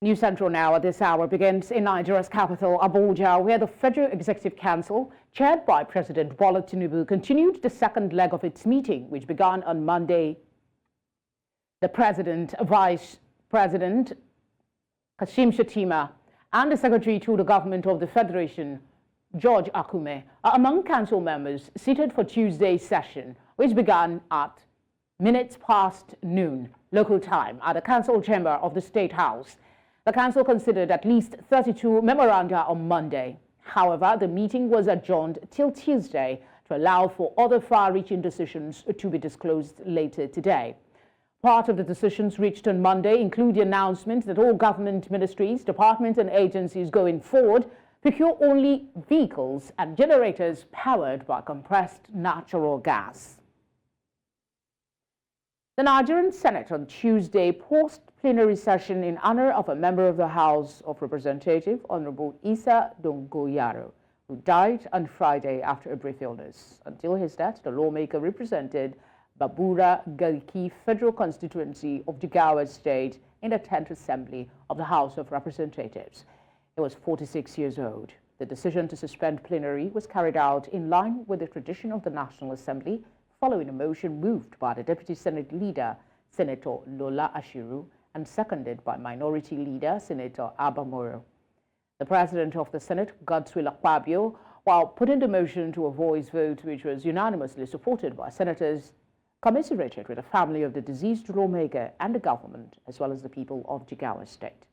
News Central now at this hour begins in Nigeria's capital, Abuja, where the Federal Executive Council, chaired by President Bola Tinubu, continued the second leg of its meeting, which began on Monday. The President, Vice President Kashim Shettima, and the Secretary to the Government of the Federation, George Okomu, are among council members seated for Tuesday's session, which began at minutes past noon local time at the council chamber of the State House. The council considered at least 32 memoranda on Monday. However, the meeting was adjourned till Tuesday to allow for other far-reaching decisions to be disclosed later today. Part of the decisions reached on Monday include the announcement that all government ministries, departments and agencies going forward procure only vehicles and generators powered by compressed natural gas. The Nigerian Senate on Tuesday paused plenary session in honor of a member of the House of Representatives, Honorable Isa Dongoyaro, who died on Friday after a brief illness. Until his death, the lawmaker represented Babura Gariki Federal Constituency of Jigawa State in the 10th Assembly of the House of Representatives. He was 46 years old. The decision to suspend plenary was carried out in line with the tradition of the National Assembly, following a motion moved by the Deputy Senate Leader, Senator Lola Ashiru, and seconded by Minority Leader, Senator Abamoro. The President of the Senate, Godwin, while putting the motion to a voice vote, which was unanimously supported by senators, commiserated with the family of the deceased lawmaker and the government, as well as the people of Jigawa State.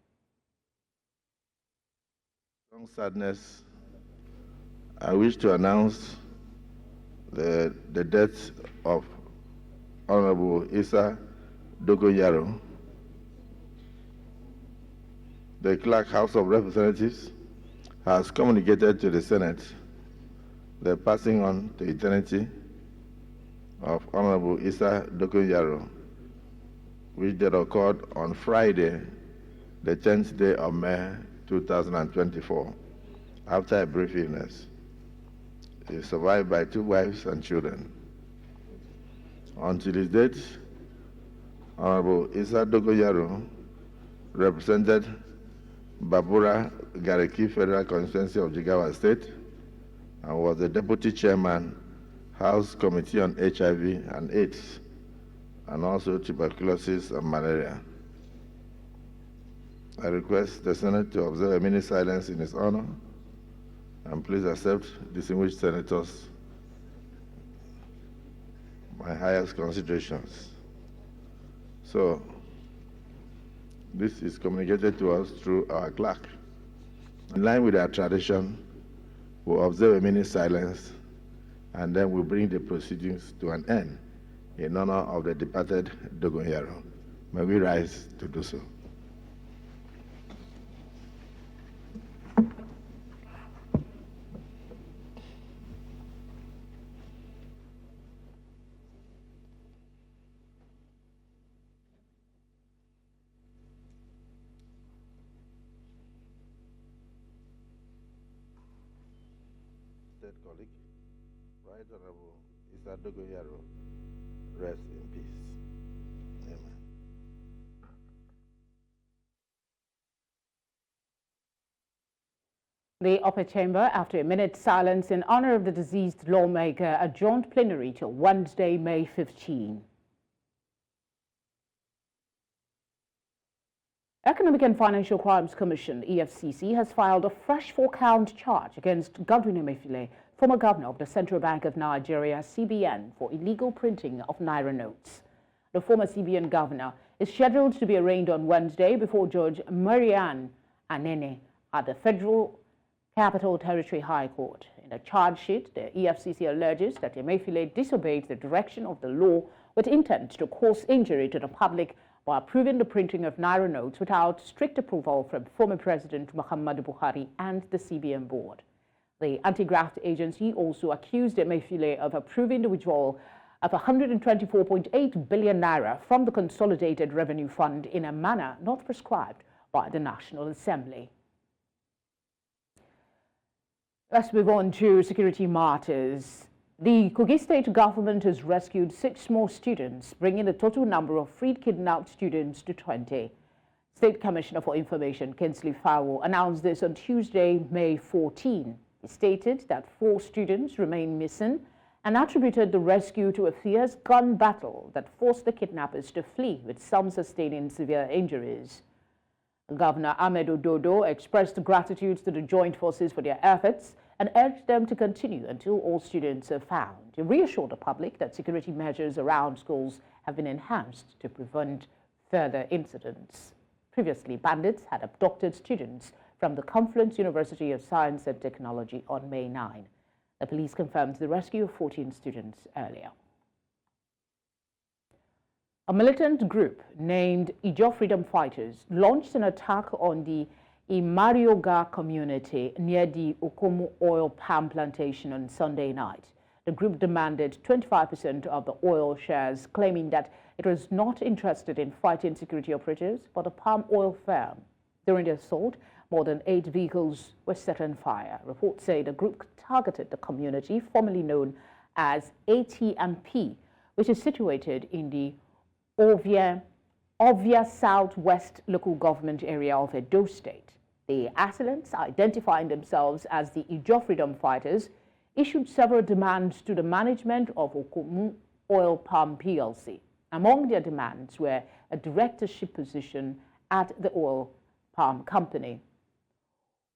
Strong sadness, I wish to announce the death of Honorable Isa Dogoyaro. The Clerk House of Representatives has communicated to the Senate the passing on to eternity of Honorable Isa Dogoyaro, which did occurred on Friday, the 10th day of May 2024, after a brief illness. He is survived by 2 wives and children. Until his death, Honorable Isa Dogoyaro represented Babura Gariki Federal Constituency of Jigawa State and was the Deputy Chairman, House Committee on HIV and AIDS, and also tuberculosis and malaria. I request the Senate to observe a minute silence in his honor, and please accept, distinguished senators, my highest considerations. So, this is communicated to us through our clerk. In line with our tradition, we'll observe a minute silence, and then we'll bring the proceedings to an end in honor of the departed Dogoyaro. May we rise to do so. State colleague, Right Honorable Isa Dogoyaro, rest in peace. Amen. The upper chamber, after a minute's silence in honor of the deceased lawmaker, adjourned plenary till Wednesday, May 15. Economic and Financial Crimes Commission, EFCC, has filed a fresh 4-count charge against Godwin Emefiele, former governor of the Central Bank of Nigeria, CBN, for illegal printing of naira notes. The former CBN governor is scheduled to be arraigned on Wednesday before Judge Maryann Anenih at the Federal Capital Territory High Court. In the charge sheet, the EFCC alleges that Emefiele disobeyed the direction of the law with intent to cause injury to the public by approving the printing of naira notes without strict approval from former President Muhammadu Buhari and the CBN board. The anti-graft agency also accused Emefiele of approving the withdrawal of 124.8 billion naira from the Consolidated Revenue Fund in a manner not prescribed by the National Assembly. Let's move on to security matters. The Kogi State government has rescued 6 more students, bringing the total number of freed kidnapped students to 20. State Commissioner for Information, Kingsley Farrell, announced this on Tuesday, May 14. He stated that 4 students remain missing and attributed the rescue to a fierce gun battle that forced the kidnappers to flee, with some sustaining severe injuries. Governor Ahmed Ododo expressed gratitude to the joint forces for their efforts and urged them to continue until all students are found. He reassured the public that security measures around schools have been enhanced to prevent further incidents. Previously, bandits had abducted students from the Confluence University of Science and Technology on May 9. The police confirmed the rescue of 14 students earlier. A militant group named Ijaw Freedom Fighters launched an attack on the Imarioga community near the Okomu oil palm plantation on Sunday night. The group demanded 25% of the oil shares, claiming that it was not interested in fighting security operatives but a palm oil firm. During the assault, more than 8 vehicles were set on fire. Reports say the group targeted the community formerly known as AT&P, which is situated in the Ovia Southwest local government area of Edo State. The assailants, identifying themselves as the Ijaw Freedom Fighters, issued several demands to the management of Okomu Oil Palm PLC. Among their demands were a directorship position at the oil palm company.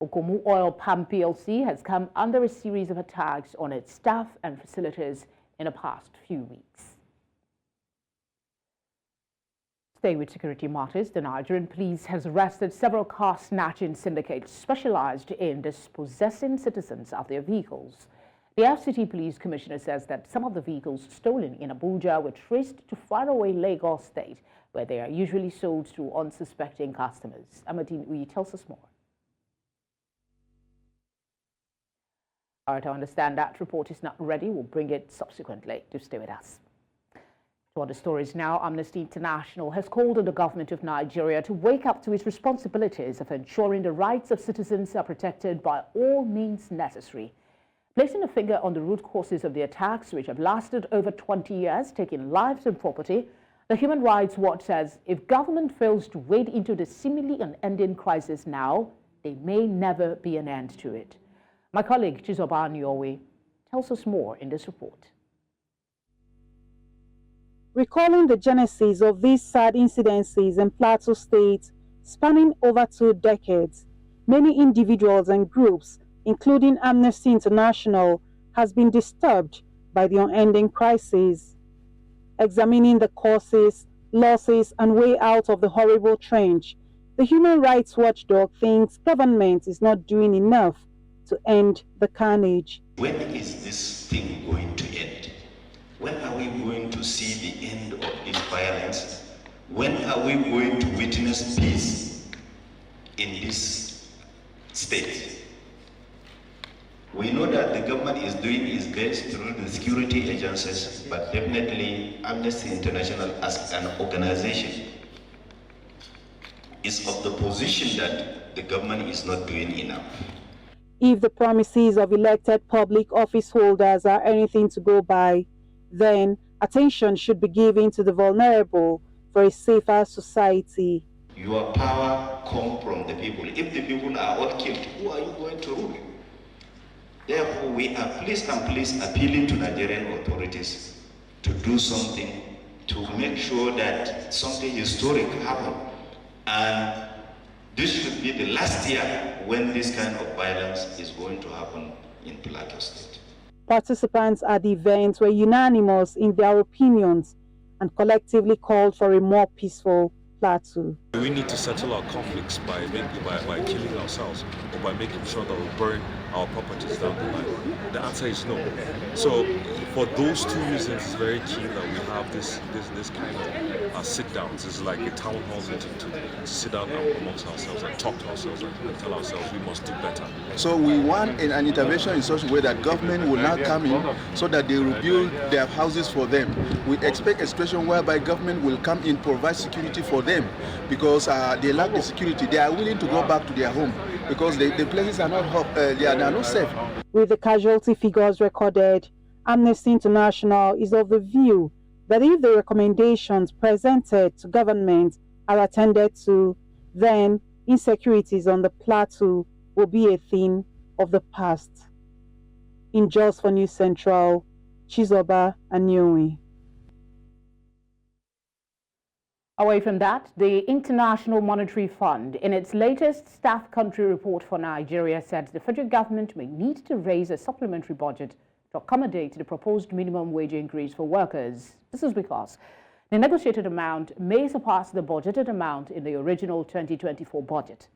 Okomu Oil Palm PLC has come under a series of attacks on its staff and facilities in the past few weeks. Staying with security matters, the Nigerian police has arrested several car snatching syndicates specialized in dispossessing citizens of their vehicles. The FCT police commissioner says that some of the vehicles stolen in Abuja were traced to faraway Lagos State, where they are usually sold to unsuspecting customers. Amadine Uyi tells us more. All right, I understand that report is not ready. We'll bring it subsequently. Do stay with us. To other stories now, Amnesty International has called on the government of Nigeria to wake up to its responsibilities of ensuring the rights of citizens are protected by all means necessary. Placing a finger on the root causes of the attacks, which have lasted over 20 years, taking lives and property, the Human Rights Watch says if government fails to wade into the seemingly unending crisis now, there may never be an end to it. My colleague Chizoba Nyowe tells us more in this report. Recalling the genesis of these sad incidences in Plateau State spanning over 2 decades, many individuals and groups, including Amnesty International, has been disturbed by the unending crisis. Examining the causes, losses, and way out of the horrible trench, the Human Rights Watchdog thinks government is not doing enough to end the carnage. When is this thing going to end? When are we going to see the end of this violence? When are we going to witness peace in this state? We know that the government is doing its best through the security agencies, but definitely Amnesty International as an organization is of the position that the government is not doing enough. If the promises of elected public office holders are anything to go by, then attention should be given to the vulnerable for a safer society. Your power comes from the people. If the people are all killed, who are you going to rule? Therefore, we are pleased appealing to Nigerian authorities to do something to make sure that something historic happens. And this should be the last year when this kind of violence is going to happen in Plateau State. Participants at the event were unanimous in their opinions and collectively called for a more peaceful Plateau. We need to settle our conflicts by killing ourselves or by making sure that we burn our properties down the line. The answer is no. So for those 2 reasons, it's very key that we have this kind of sit-downs. It's like a town hall meeting to sit down amongst ourselves and talk to ourselves and tell ourselves we must do better. So we want an intervention in such a way that government will now come in so that they will build their houses for them. We expect a situation whereby government will come in, provide security for them, because they lack the security. They are willing to go back to their home because the places are not they are not safe. With the casualty figures recorded, Amnesty International is of the view that if the recommendations presented to government are attended to, then insecurities on the plateau will be a thing of the past. In Just for News Central, Chizoba Anyowe. Away from that, the International Monetary Fund, in its latest staff country report for Nigeria, said the federal government may need to raise a supplementary budget to accommodate the proposed minimum wage increase for workers. This is because the negotiated amount may surpass the budgeted amount in the original 2024 budget.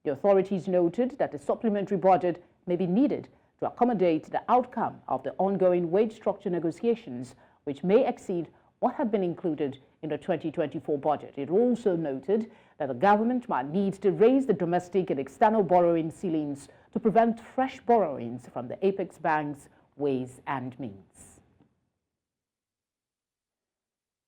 The authorities noted that a supplementary budget may be needed to accommodate the outcome of the ongoing wage structure negotiations, which may exceed what had been included in the 2024 budget. It also noted that the government might need to raise the domestic and external borrowing ceilings to prevent fresh borrowings from the apex banks' ways and means.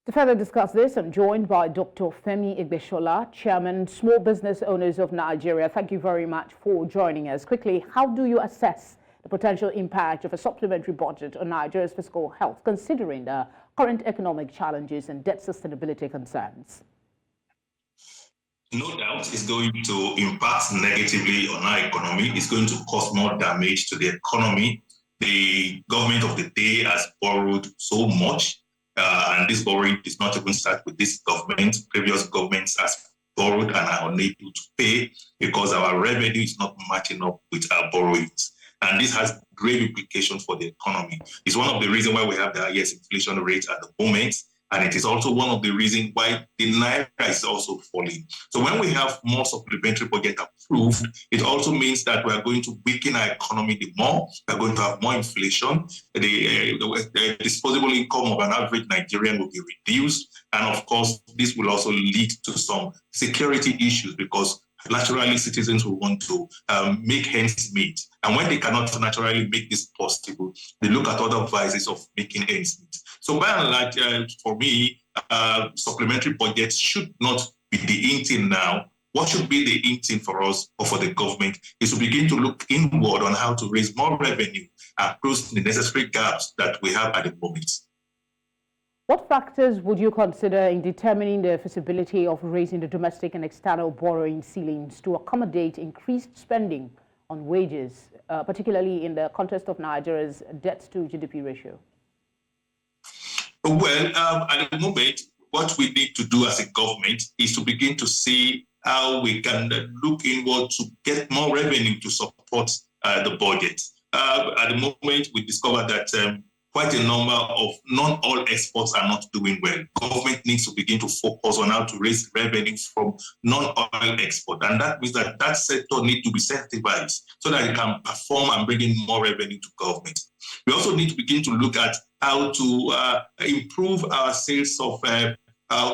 To further discuss this, I'm joined by Dr. Femi Igbeshola, Chairman, Small Business Owners of Nigeria. Thank you very much for joining us. Quickly, how do you assess the potential impact of a supplementary budget on Nigeria's fiscal health, considering the current economic challenges and debt sustainability concerns? No doubt it's going to impact negatively on our economy. It's going to cause more damage to the economy. The government of the day has borrowed so much, and this borrowing does not even start with this government. Previous governments have borrowed and are unable to pay because our revenue is not matching up with our borrowings. And this has great implications for the economy. It's one of the reasons why we have the highest inflation rate at the moment. And it is also one of the reasons why the naira is also falling. So when we have more supplementary budget approved, it also means that we are going to weaken our economy the more. We are going to have more inflation. The disposable income of an average Nigerian will be reduced. And of course, this will also lead to some security issues because naturally citizens will want to make ends meet. And when they cannot naturally make this possible, they look at other vices of making ends meet. So by and large, for me, supplementary budgets should not be the in thing now. What should be the in thing for us or for the government is to begin to look inward on how to raise more revenue and close the necessary gaps that we have at the moment. What factors would you consider in determining the feasibility of raising the domestic and external borrowing ceilings to accommodate increased spending on wages, particularly in the context of Nigeria's debt to GDP ratio? Well, at the moment, what we need to do as a government is to begin to see how we can look inward to get more revenue to support the budget. At the moment, we discovered that quite a number of non-oil exports are not doing well. Government needs to begin to focus on how to raise revenue from non-oil export. And that means that that sector needs to be sensitized so that it can perform and bring in more revenue to government. We also need to begin to look at how to improve our sales of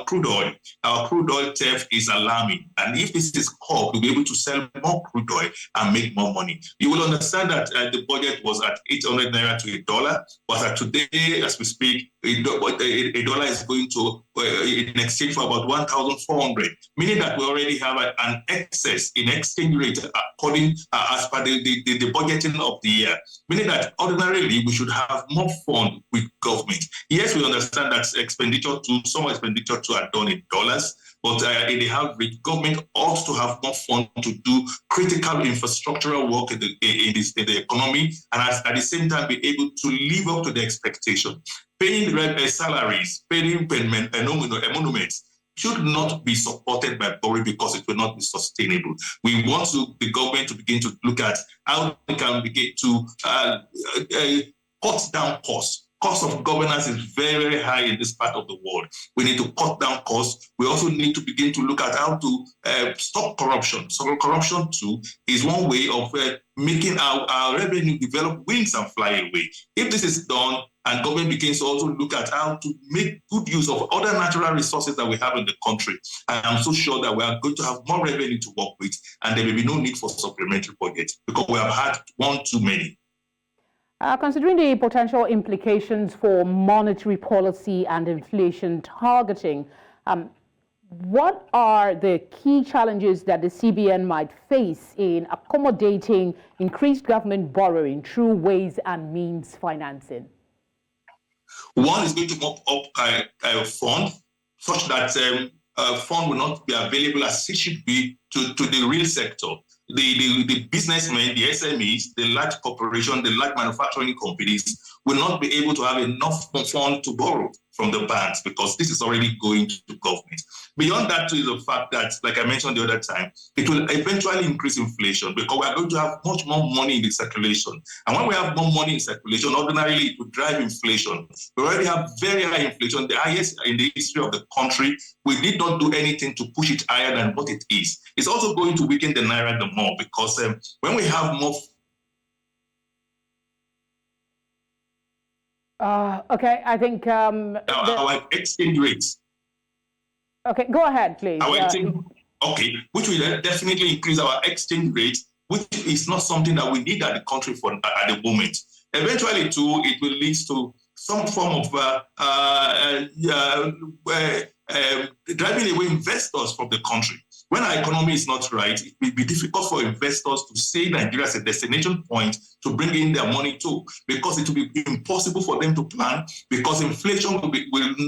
crude oil. Our crude oil theft is alarming. And if this is caught, we'll be able to sell more crude oil and make more money. You will understand that the budget was at 800 naira to $1, but today, as we speak, $1 is going to, in exchange for about 1,400, meaning that we already have an excess in exchange rate according as per the budgeting of the year, meaning that ordinarily we should have more fund with government. Yes, we understand that some expenditure are done in dollars, but in the average, government ought to have more funds to do critical infrastructural work in the economy, and at the same time be able to live up to the expectation. Paying salaries, paying emoluments should not be supported by borrowing because it will not be sustainable. We want the government to begin to look at how we can begin to cut down costs. Cost of governance is very, very high in this part of the world. We need to cut down costs. We also need to begin to look at how to stop corruption. So corruption too is one way of making our revenue develop wings and fly away. If this is done, and government begins to also look at how to make good use of other natural resources that we have in the country, and I'm so sure that we are going to have more revenue to work with, and there will be no need for supplementary budgets because we have had one too many. Considering the potential implications for monetary policy and inflation targeting, what are the key challenges that the CBN might face in accommodating increased government borrowing through ways and means financing? One is going to mop up a fund such that fund will not be available as it should be to the real sector. The businessmen, the SMEs, the large corporations, the large manufacturing companies will not be able to have enough funds to borrow from the banks because this is already going to government. Beyond that, too, is the fact that, like I mentioned the other time, it will eventually increase inflation because we are going to have much more money in the circulation. And when we have more money in circulation, ordinarily it will drive inflation. We already have very high inflation, the highest in the history of the country. We did not do anything to push it higher than what it is. It's also going to weaken the naira the more because when we have more... Okay, I think... our exchange rates. Okay, go ahead, please. Okay, which will definitely increase our exchange rate, which is not something that we need at the country for at the moment. Eventually, too, it will lead to some form of driving away investors from the country. When our economy is not right, it will be difficult for investors to see Nigeria as a destination point to bring in their money to, because it will be impossible for them to plan, because inflation will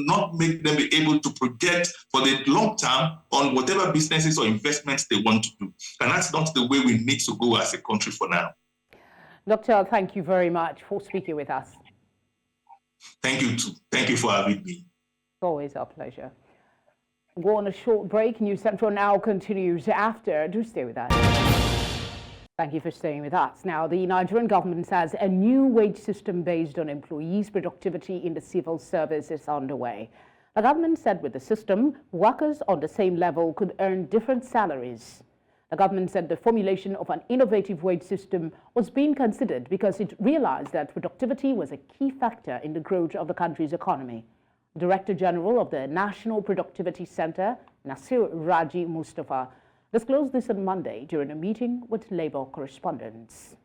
not make them be able to project for the long term on whatever businesses or investments they want to do. And that's not the way we need to go as a country for now. Doctor, thank you very much for speaking with us. Thank you too. Thank you for having me. Always our pleasure. Go on a short break. News Central now continues after. Do stay with us. Thank you for staying with us. Now, the Nigerian government says a new wage system based on employees' productivity in the civil service is underway. The government said with the system, workers on the same level could earn different salaries. The government said the formulation of an innovative wage system was being considered because it realized that productivity was a key factor in the growth of the country's economy. Director General of the National Productivity Center, Nasir Raji Mustafa, disclosed this on Monday during a meeting with labor correspondents.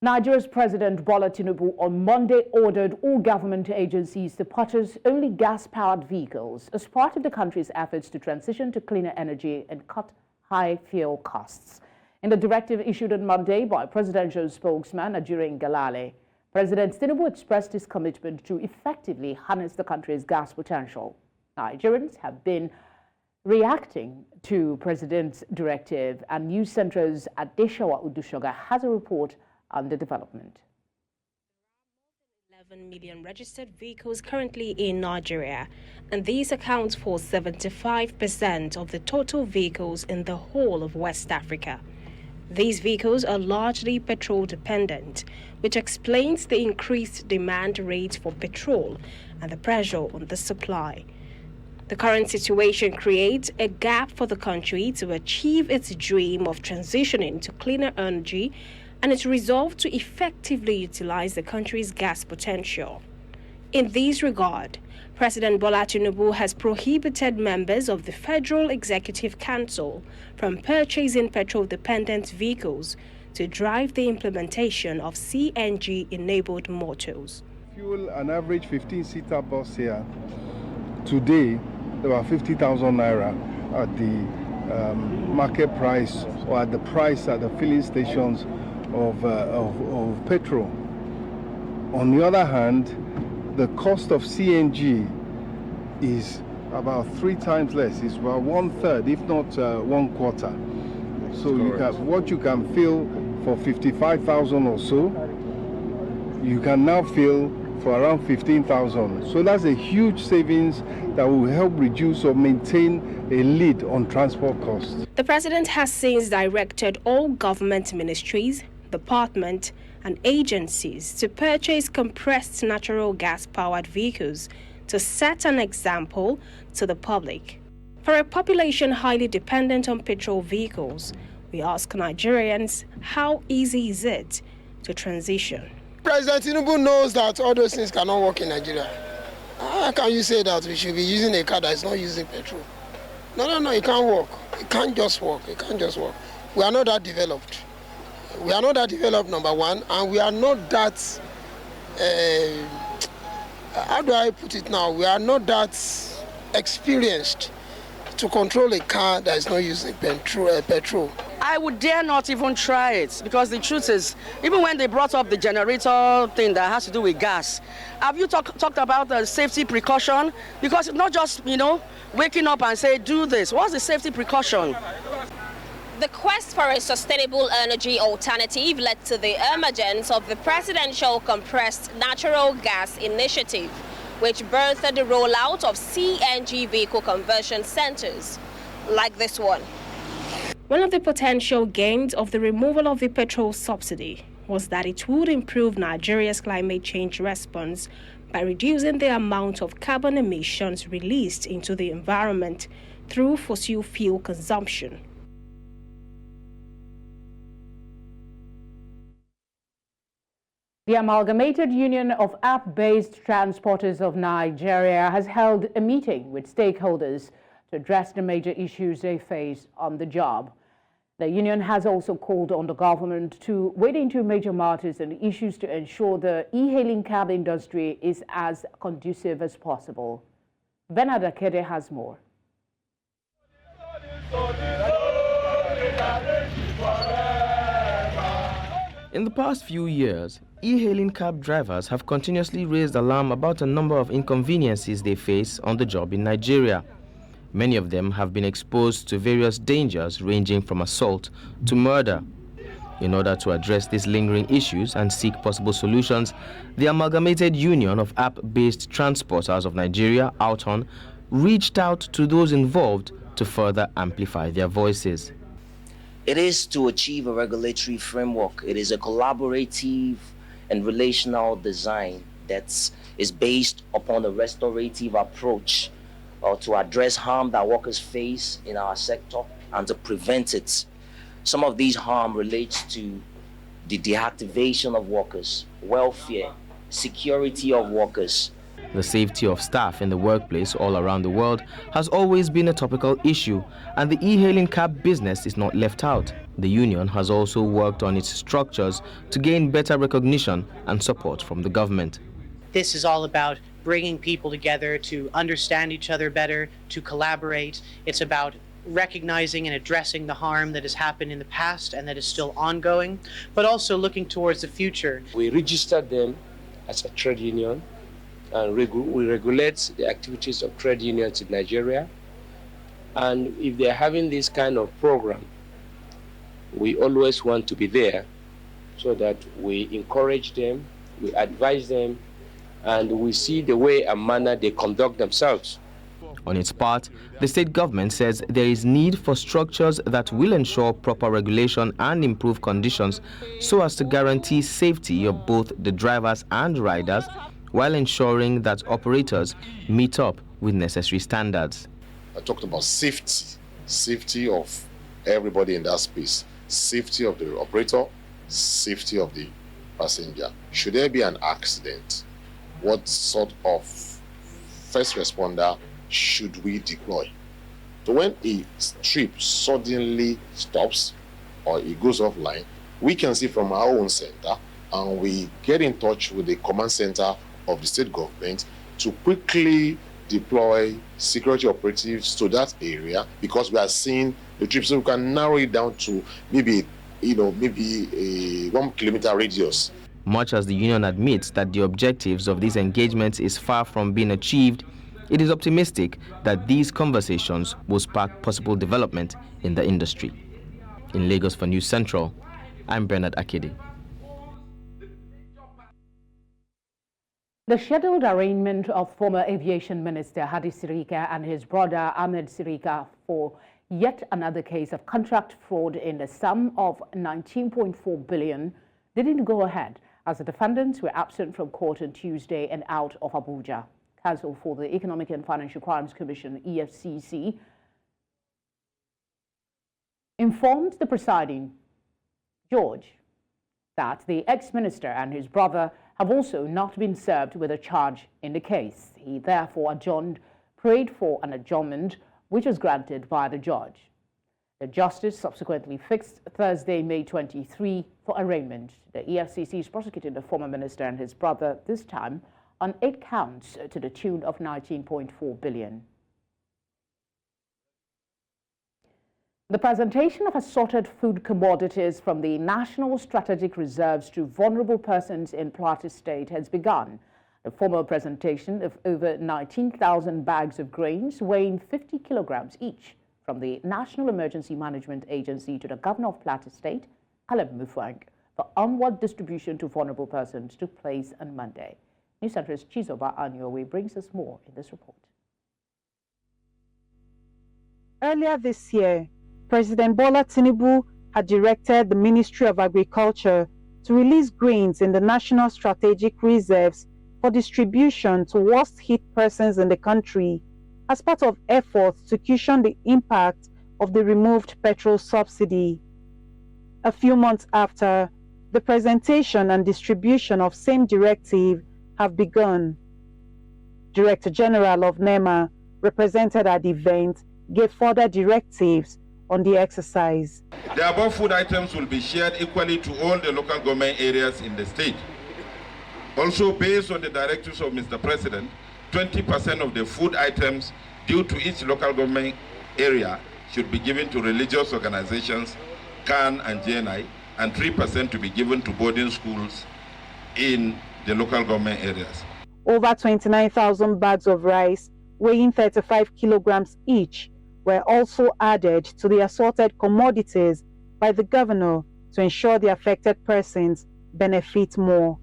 Nigeria's President Bola Tinubu on Monday ordered all government agencies to purchase only gas-powered vehicles as part of the country's efforts to transition to cleaner energy and cut high fuel costs. In the directive issued on Monday by presidential spokesman Ajuri Ngalale, President Tinubu expressed his commitment to effectively harness the country's gas potential. Nigerians have been reacting to President's directive, and News Center's Adeshawa Udushoga has a report on the development. 11 million registered vehicles currently in Nigeria, and these account for 75% of the total vehicles in the whole of West Africa. These vehicles are largely petrol-dependent, which explains the increased demand rate for petrol and the pressure on the supply. The current situation creates a gap for the country to achieve its dream of transitioning to cleaner energy and its resolve to effectively utilize the country's gas potential. In this regard, President Bola Tinubu has prohibited members of the Federal Executive Council from purchasing petrol-dependent vehicles to drive the implementation of CNG-enabled motors. Fuel an average 15-seater bus here. Today, there were 50,000 naira at the market price or at the price at the filling stations of petrol. On the other hand, the cost of CNG is about 3 times less. It's about 1/3, if not 1/4. So you can, what you can fill for 55,000 or so, you can now fill for around 15,000. So that's a huge savings that will help reduce or maintain a lead on transport costs. The president has since directed all government ministries, departments, and agencies to purchase compressed natural gas-powered vehicles to set an example to the public. For a population highly dependent on petrol vehicles, we ask Nigerians, how easy is it to transition? President Tinubu knows that all those things cannot work in Nigeria. How can you say that we should be using a car that is not using petrol? No, it can't work. It can't just work. It can't just work. We are not that developed. We are not that developed, number one, and we are not that, how do I put it now? We are not that experienced to control a car that is not using petrol. I would dare not even try it, because the truth is, even when they brought up the generator thing that has to do with gas, have you talked about the safety precaution? Because it's not just, waking up and say, do this. What's the safety precaution? The quest for a sustainable energy alternative led to the emergence of the Presidential Compressed Natural Gas Initiative, which birthed the rollout of CNG vehicle conversion centers, like this one. One of the potential gains of the removal of the petrol subsidy was that it would improve Nigeria's climate change response by reducing the amount of carbon emissions released into the environment through fossil fuel consumption. The Amalgamated Union of App-Based Transporters of Nigeria has held a meeting with stakeholders to address the major issues they face on the job. The union has also called on the government to wade into major matters and issues to ensure the e-hailing cab industry is as conducive as possible. Bernard Akede has more. In the past few years, e-hailing cab drivers have continuously raised alarm about a number of inconveniences they face on the job in Nigeria. Many of them have been exposed to various dangers ranging from assault to murder. In order to address these lingering issues and seek possible solutions, the Amalgamated Union of App-Based Transporters of Nigeria, AUTON, reached out to those involved to further amplify their voices. It is to achieve a regulatory framework. It is a collaborative and relational design that is based upon a restorative approach to address harm that workers face in our sector and to prevent it. Some of these harm relates to the deactivation of workers, welfare, security of workers. The safety of staff in the workplace all around the world has always been a topical issue, and the e-hailing cab business is not left out. The union has also worked on its structures to gain better recognition and support from the government. This is all about bringing people together to understand each other better, to collaborate. It's about recognizing and addressing the harm that has happened in the past and that is still ongoing, but also looking towards the future. We registered them as a trade union, and we regulate the activities of trade unions in Nigeria. And if they're having this kind of program, we always want to be there so that we encourage them, we advise them, and we see the way and manner they conduct themselves. On its part, the state government says there is need for structures that will ensure proper regulation and improve conditions so as to guarantee safety of both the drivers and riders, while ensuring that operators meet up with necessary standards. I talked about safety of everybody in that space, safety of the operator, safety of the passenger. Should there be an accident, what sort of first responder should we deploy? So when a trip suddenly stops or it goes offline, we can see from our own center and we get in touch with the command center of the state government to quickly deploy security operatives to that area, because we are seeing the trip, so we can narrow it down to maybe a 1 kilometer radius. Much as the union admits that the objectives of these engagements is far from being achieved, it is optimistic that these conversations will spark possible development in the industry. In Lagos for News Central, I'm Bernard Akede. The scheduled arraignment of former Aviation Minister Hadi Sirika and his brother Ahmed Sirika for yet another case of contract fraud in the sum of 19.4 billion didn't go ahead, as the defendants were absent from court on Tuesday and out of Abuja. Counsel for the Economic and Financial Crimes Commission, EFCC, informed the presiding judge that the ex-minister and his brother have also not been served with a charge in the case. He therefore prayed for an adjournment, which was granted by the judge. The justice subsequently fixed Thursday, May 23, for arraignment. The EFCC is prosecuting the former minister and his brother, this time on 8 counts to the tune of 19.4 billion. The presentation of assorted food commodities from the National Strategic Reserves to vulnerable persons in Plateau State has begun. The formal presentation of over 19,000 bags of grains weighing 50 kilograms each from the National Emergency Management Agency to the Governor of Plateau State, Caleb Mufwang, for onward distribution to vulnerable persons took place on Monday. News Center's Chizoba Anyowe brings us more in this report. Earlier this year, President Bola Tinubu had directed the Ministry of Agriculture to release grains in the National Strategic Reserves for distribution to worst-hit persons in the country as part of efforts to cushion the impact of the removed petrol subsidy. A few months after, the presentation and distribution of same directive have begun. Director General of NEMA, represented at the event, gave further directives on the exercise. The above food items will be shared equally to all the local government areas in the state. Also, based on the directives of Mr. President, 20% of the food items due to each local government area should be given to religious organizations, CAN and JNI, and 3% to be given to boarding schools in the local government areas. Over 29,000 bags of rice weighing 35 kilograms each were also added to the assorted commodities by the governor to ensure the affected persons benefit more.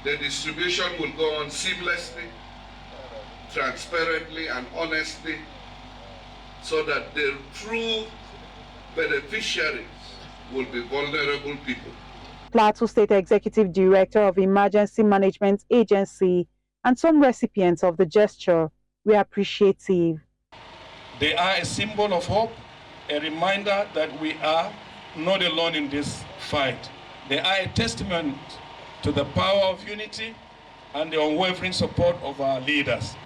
The distribution will go on seamlessly, transparently and honestly, so that the true beneficiaries will be vulnerable people. Plateau State Executive Director of Emergency Management Agency and some recipients of the gesture were appreciative. They are a symbol of hope, a reminder that we are not alone in this fight. They are a testament to the power of unity and the unwavering support of our leaders.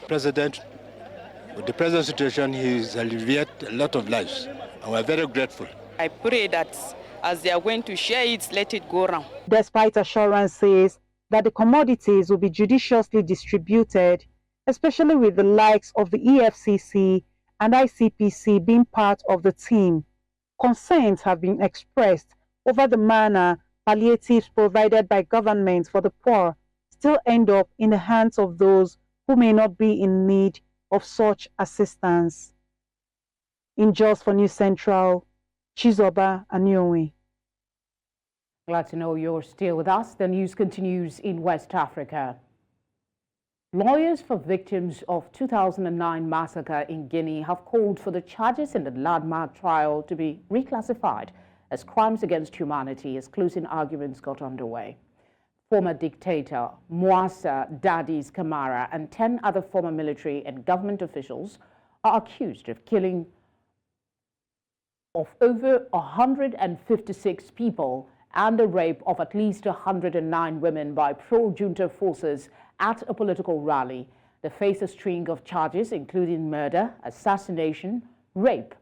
President, with the present situation, he has alleviated a lot of lives, and we're very grateful. I pray that as they are going to share it, let it go around. Despite assurances that the commodities will be judiciously distributed, especially with the likes of the EFCC and ICPC being part of the team, concerns have been expressed over the manner palliatives provided by governments for the poor still end up in the hands of those who may not be in need of such assistance. In Just for News Central, Chizoba Anyowe. Glad to know you're still with us. The news continues in West Africa. Lawyers for victims of 2009 massacre in Guinea have called for the charges in the landmark trial to be reclassified as crimes against humanity as closing arguments got underway. Former dictator Moussa Dadis Camara and 10 other former military and government officials are accused of killing of over 156 people and the rape of at least 109 women by pro-junta forces at a political rally. They face a string of charges including murder, assassination, rape,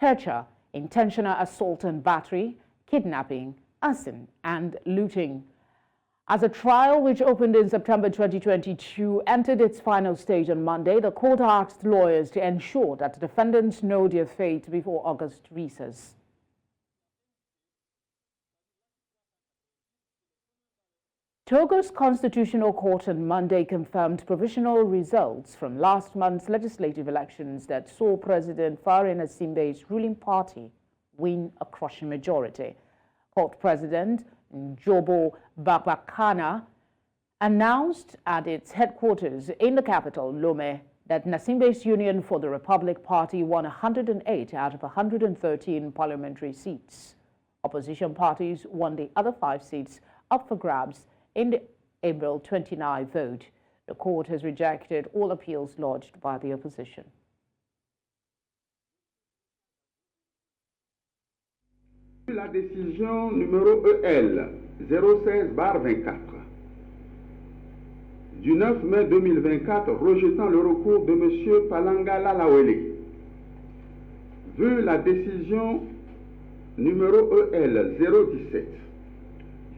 torture, intentional assault and battery, kidnapping, arson, and looting. As a trial which opened in September 2022 entered its final stage on Monday, the court asked lawyers to ensure that the defendants know their fate before August recess. Togo's Constitutional Court on Monday confirmed provisional results from last month's legislative elections that saw President Faure Gnassingbe's ruling party win a crushing majority. Court President Njobo Babakana announced at its headquarters in the capital, Lomé, that Gnassingbe's Union for the Republic Party won 108 out of 113 parliamentary seats. Opposition parties won the other 5 seats up for grabs in the April 29 vote. The court has rejected all appeals lodged by the opposition. La décision numéro EL 016/24 du 9 mai 2024 rejetant le recours de M. Palanga Lalawele. Vu la décision numéro EL 017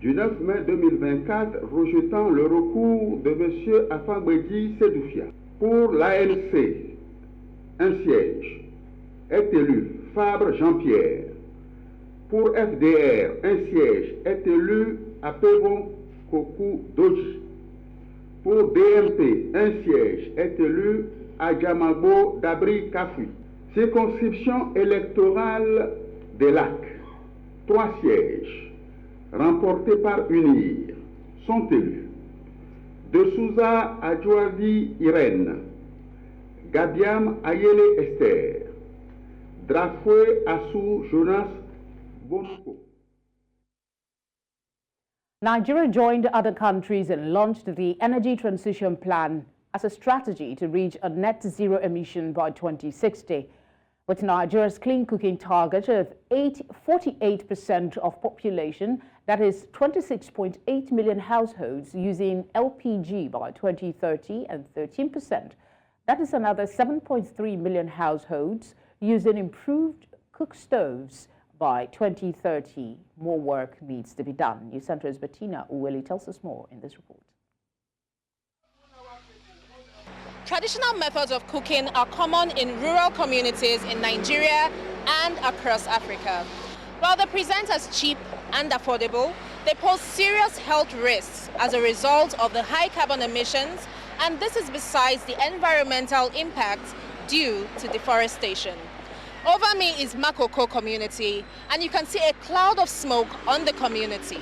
du 9 mai 2024 rejetant le recours de M. Afambedi Sedoufia. Pour l'ANC, un siège est élu Fabre Jean-Pierre. Pour FDR, un siège est élu Apebon Koku Doji. Pour DMP, un siège est élu Adjamabo Dabri Kafui. Circonscription électorale des Lacs, 3 sièges remportés par UNIR sont élus. De Souza Adjouadi Irène, Gabiam Ayele Esther, Drafoué Assou Jonas Bonuko. Nigeria joined other countries and launched the Energy Transition Plan as a strategy to reach a net zero emission by 2060. With Nigeria's clean cooking target of 48% of population, that is 26.8 million households using LPG by 2030 and 13%, that is another 7.3 million households using improved cook stoves by 2030. More work needs to be done. News Center's Bettina Uweli tells us more in this report. Traditional methods of cooking are common in rural communities in Nigeria and across Africa. While they present as cheap and affordable, they pose serious health risks as a result of the high carbon emissions, and this is besides the environmental impact due to deforestation. Over me is Makoko community, and you can see a cloud of smoke on the community.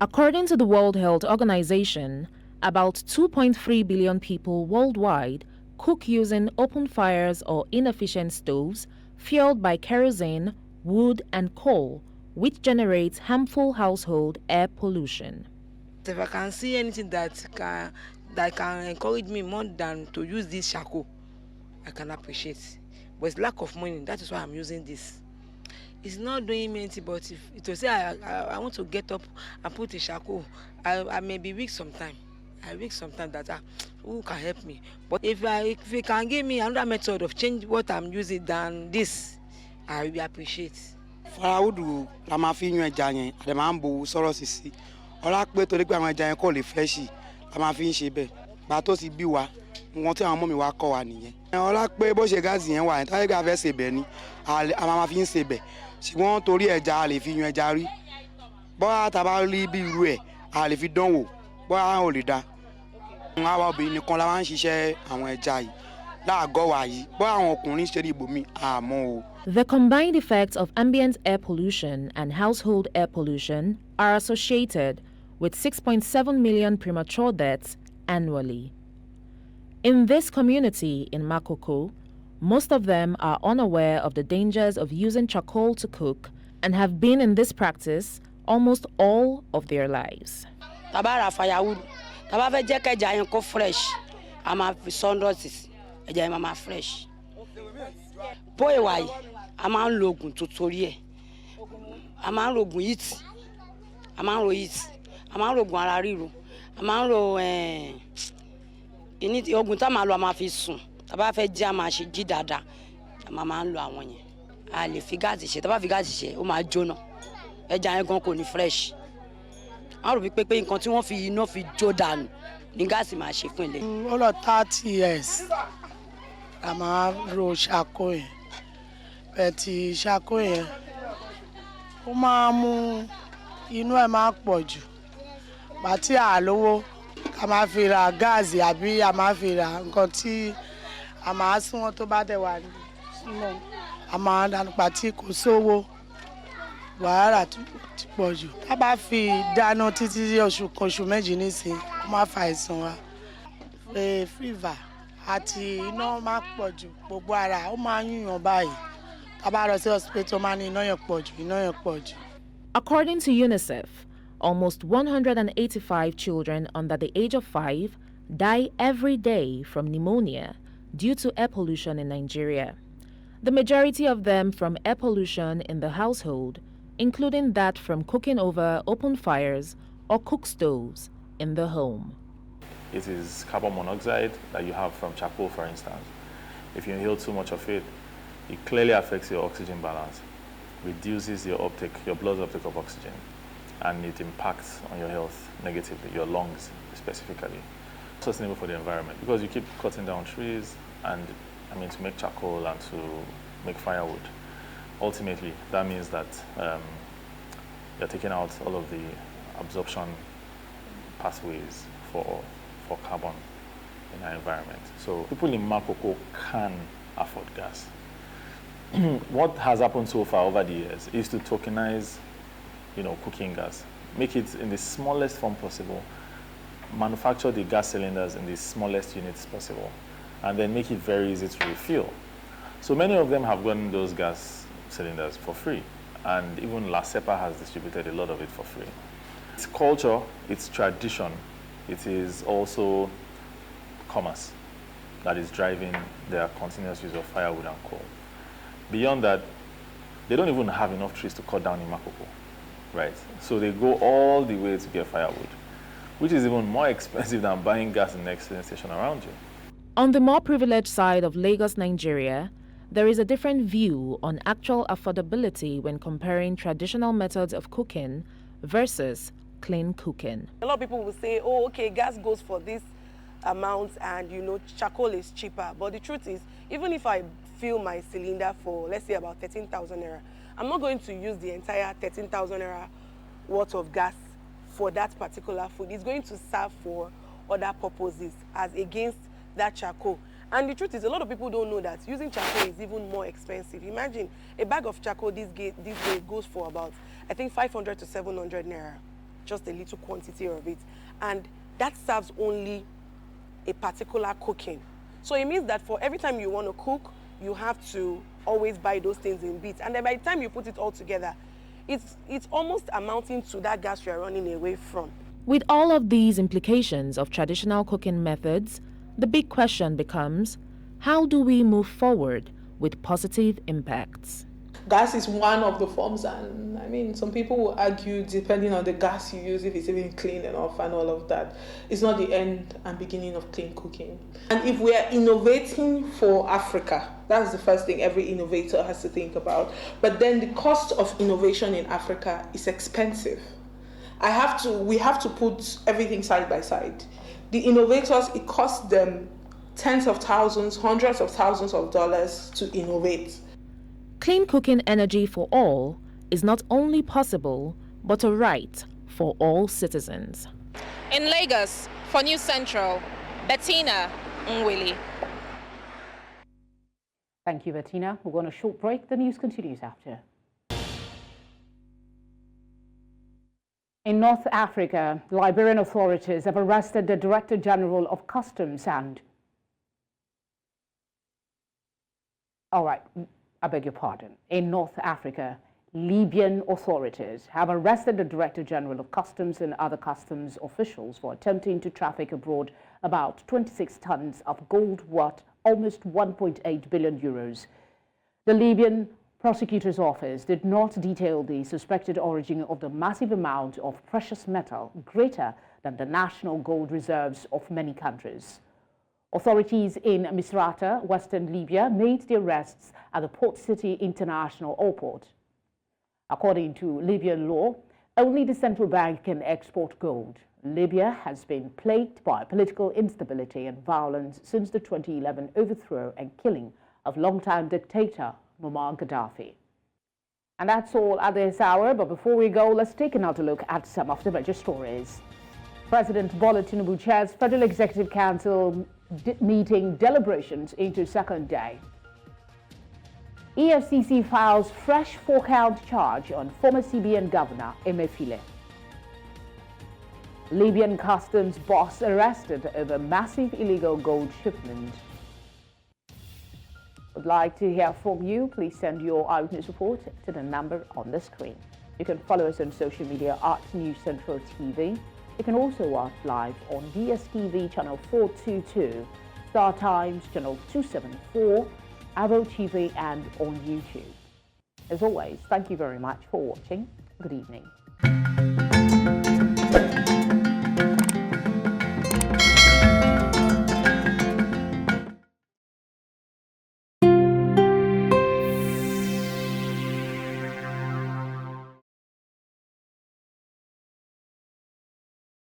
According to the World Health Organization, about 2.3 billion people worldwide cook using open fires or inefficient stoves fueled by kerosene, wood, and coal, which generates harmful household air pollution. If I can see anything that can encourage me more than to use this charcoal, I can appreciate. But it's lack of money, that is why I'm using this. It's not doing me anything, but if it will say I want to get up and put a charcoal, I may be weak sometimes. I weak sometimes that who can help me. But if you can give me another method of change what I'm using than this, I will appreciate. Firewood la máa fi yún ẹja yẹn, àdè máa ń bo sọ̀rọ̀ sísí. Ọlá pé torí pé àwọn ẹja yẹn kò lè fresh la máa fi ń ṣe bẹ́ẹ̀. Gbà tó sì bí wa, nǹkan tí àwọn ọmọ mi wá kọ́ wa nìyẹn. Ọlá pé bó ṣe gáàsì yẹn wà yẹn, táyé gbà fẹ́ ṣe bẹ́ẹ̀ ni, a máa fi ń ṣe bẹ́ẹ̀. Ṣùgbọ́n torí ẹja a lè fi yún ẹja rí. Bọ́lá tá bá rí bí irú ẹ̀, a lè fi dánwò. Bọ́lá ò lè dá. Àwa obìnrin nìkan la máa ń ṣiṣẹ́ àwọn ẹja yìí. Láàgọ́ wa yìí, bọ́ àwọn ọkùnrin ṣe rí ibòmí àmọ́ o. The combined effects of ambient air pollution and household air pollution are associated with 6.7 million premature deaths annually. In this community in Makoko, most of them are unaware of the dangers of using charcoal to cook and have been in this practice almost all of their lives. Tabara firewood, taba fe je keja yen ko fresh, ama fi sundosis, eja yen mama fresh. Boy why, ama ń lo oògùn tó torí ẹ̀. A máa ń lo oògùn heat, a máa ń lo heat, a máa ń lo oògùn ara ríro, a máa ń lo oògùn tá máa lo a máa fi sùn, tá bá fẹ́ jí a máa ṣe jí dáadáa, a máa ń lo àwọn yẹn. A lè fi gáàsì ṣe, tá bá fi gáàsì ṣe ó máa jóná. Ẹja yẹn gan kò ní fresh. A rò pé nǹkan tí wọ́n fi iná fi jó dànù ní gáàsì máa ṣe fún ilé. Ó lọ 30 years a máa ro ṣàkó yẹn. Bẹ̀tì ṣàkó yẹn ó máa mú inú ẹ̀ máa pọ̀ jù. Bàtí àlówó ká máa fi ra gáàsì àbí a máa fi ra nǹkan tí a máa sún wọn tó bá dẹ̀ wà nínú a máa dànù pàtí kò sówó wàhálà ti pọ̀ jù. Tá bá fi dáná títí oṣù méjì nísìnyí ó máa fa àìsàn wa. Fever àti iná máa pọ̀ jù gbogbo ara ó máa yúnyàn báyìí. According to UNICEF, almost 185 children under the age of 5 die every day from pneumonia due to air pollution in Nigeria. The majority of them from air pollution in the household, including that from cooking over open fires or cook stoves in the home. It is carbon monoxide that you have from charcoal, for instance. If you inhale too much of it, it clearly affects your oxygen balance, reduces your blood uptake of oxygen. and it impacts on your health negatively, your lungs specifically. Sustainable for the environment because you keep cutting down trees and to make charcoal and to make firewood. Ultimately, that means that you're taking out all of the absorption pathways for carbon in our environment. So people in Makoko can afford gas. What has happened so far over the years is to tokenize, cooking gas, make it in the smallest form possible, manufacture the gas cylinders in the smallest units possible, and then make it very easy to refill. So many of them have gotten those gas cylinders for free, and even La Cepa has distributed a lot of it for free. It's culture, it's tradition, it is also commerce that is driving their continuous use of firewood and coal. Beyond that, they don't even have enough trees to cut down in Makoko, right? So they go all the way to get firewood, which is even more expensive than buying gas in the next filling station around you. On the more privileged side of Lagos, Nigeria, there is a different view on actual affordability when comparing traditional methods of cooking versus clean cooking. A lot of people will say, oh, okay, gas goes for this amount and, charcoal is cheaper. But the truth is, even if I fill my cylinder for, let's say, about 13,000 naira, I'm not going to use the entire 13,000 naira worth of gas for that particular food. It's going to serve for other purposes as against that charcoal. And the truth is, a lot of people don't know that using charcoal is even more expensive. Imagine a bag of charcoal this day goes for about, I think, 500 to 700 naira, just a little quantity of it. And that serves only a particular cooking. So it means that for every time you want to cook, you have to always buy those things in bits. And then by the time you put it all together, it's almost amounting to that gas you're running away from. With all of these implications of traditional cooking methods, the big question becomes, how do we move forward with positive impacts? Gas is one of the forms, and some people will argue, depending on the gas you use, if it's even clean enough and all of that. It's not the end and beginning of clean cooking. And if we are innovating for Africa, that's the first thing every innovator has to think about. But then the cost of innovation in Africa is expensive. We have to put everything side by side. The innovators, it costs them tens of thousands, hundreds of thousands of dollars to innovate. Clean cooking energy for all is not only possible, but a right for all citizens. In Lagos, for News Central, Bettina Nwili. Thank you, Bettina. We're going on a short break. The news continues after. In North Africa, Liberian authorities have arrested the Director General of Customs and... All right, I beg your pardon. In North Africa, Libyan authorities have arrested the Director General of Customs and other customs officials for attempting to traffic abroad about 26 tons of gold worth almost 1.8 billion euros. The Libyan prosecutor's office did not detail the suspected origin of the massive amount of precious metal, greater than the national gold reserves of many countries. Authorities in Misrata, western Libya, made the arrests at the Port City International Airport. According to Libyan law, only the central bank can export gold. Libya has been plagued by political instability and violence since the 2011 overthrow and killing of longtime dictator Muammar Gaddafi. And that's all at this hour, but before we go, let's take another look at some of the major stories. President Bola Tinubu chairs Federal Executive Council meeting deliberations into second day. EFCC files fresh 4-count charge on former CBN Governor Emefiele. Libyan customs boss arrested over massive illegal gold shipment. Would like to hear from you, please send your eyewitness report to the number on the screen. You can follow us on social media at News Central TV. You can also watch live on DSTV channel 422, Star Times channel 274, Avo TV and on YouTube. As always, thank you very much for watching. Good evening.